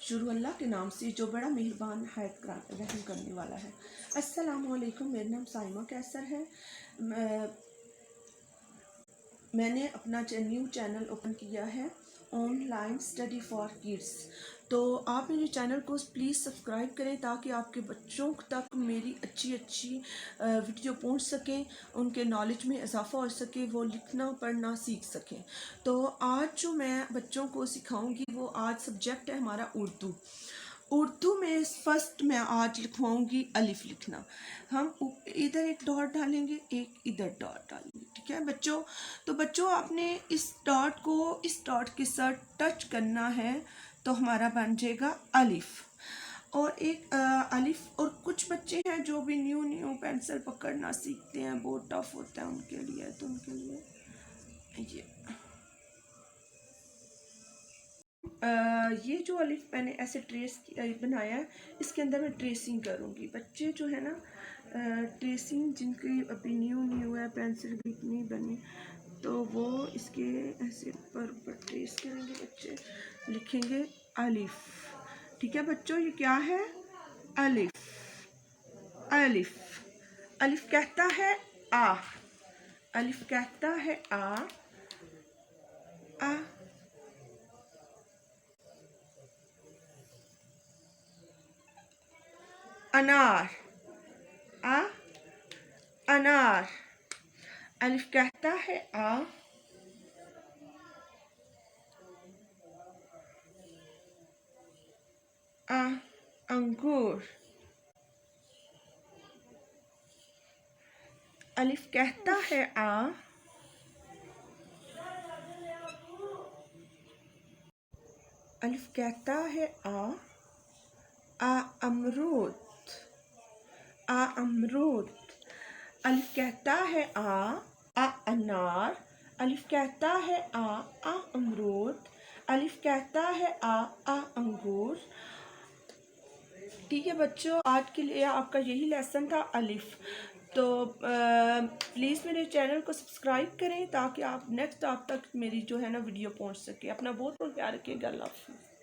शुरू अल्लाह के नाम से जो बड़ा मेहरबान है रहम करने वाला है। अस्सलाम वालेकुम, मेरा नाम साइमा कैसर है। मैंने अपना न्यू चैनल ओपन किया है, ऑनलाइन स्टडी फॉर किड्स। तो आप मेरे चैनल को प्लीज़ सब्सक्राइब करें ताकि आपके बच्चों तक मेरी अच्छी वीडियो पहुंच सकें, उनके नॉलेज में इजाफ़ा हो सके, वो लिखना पढ़ना सीख सकें। तो आज जो मैं बच्चों को सिखाऊंगी वो आज सब्जेक्ट है हमारा उर्दू में फर्स्ट मैं आज लिखवाऊंगी अलिफ लिखना। हम इधर एक डॉट डालेंगे, एक इधर डॉट डालेंगे, ठीक है बच्चों। तो बच्चों आपने इस डॉट को इस डॉट के साथ टच करना है तो हमारा बन जाएगा अलिफ। और एक अलिफ, और कुछ बच्चे हैं जो भी न्यू पेंसिल पकड़ना सीखते हैं, बहुत टफ होता है उनके लिए, तो उनके लिए ये जो अलिफ मैंने ऐसे ट्रेस बनाया है, इसके अंदर मैं ट्रेसिंग करूँगी। बच्चे जो है ना ट्रेसिंग जिनकी अभी न्यू है, पेंसिल भी नहीं बनी, तो वो इसके ऐसे ऊपर ट्रेस करेंगे, बच्चे लिखेंगे अलिफ। ठीक है बच्चों, ये क्या है? अलिफ। अलिफ अलिफ कहता है आ, अलिफ कहता है आ अनार, अनार। अलिफ कहता है आ अंगूर। अलिफ कहता है आ अलिफ कहता है आ अमरूद, आ अमरूद। अलिफ कहता है आ अनार। अलिफ कहता है आ अमरूद। अलिफ कहता है आ अंगूर। ठीक है बच्चों, आज के लिए आपका यही लेसन था अलिफ। तो प्लीज़ मेरे चैनल को सब्सक्राइब करें ताकि आप नेक्स्ट आप तक मेरी जो है ना वीडियो पहुंच सके। अपना बहुत बहुत ख्याल रखिएगा। अल्लाह हाफ़िज़।